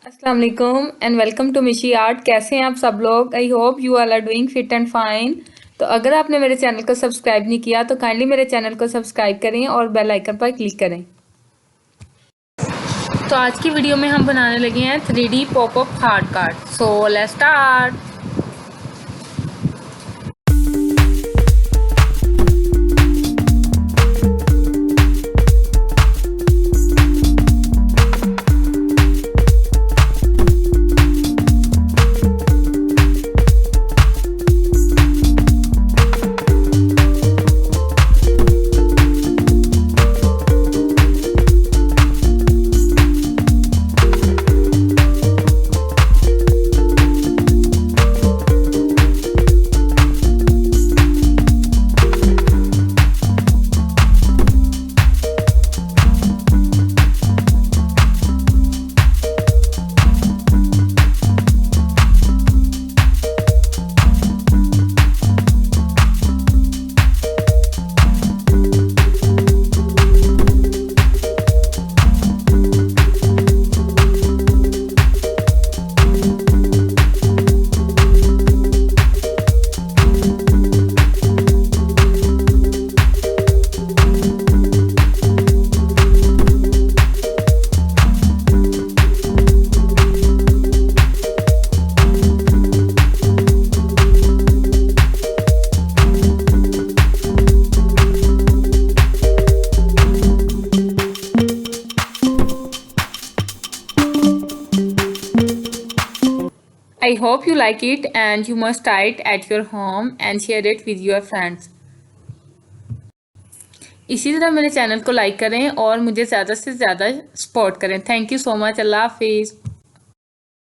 अस्सलाम वालेकुम and welcome to Mishi art. कैसे हैं आप सब लोग? I hope you all are doing fit and fine. तो अगर आपने मेरे चैनल को सब्सक्राइब नहीं किया तो काइंडली मेरे चैनल को सब्सक्राइब करें और बेल आइकन पर क्लिक करें। तो आज की वीडियो में हम बनाने लगे हैं 3D popup heart card. So let's start. I hope you like it and you must try it at your home and share it with your friends. इसी तरह मेरे चैनल को लाइक करें और मुझे ज़्यादा से ज़्यादा सपोर्ट करें। Thank you so much. अल्लाह हाफिज़।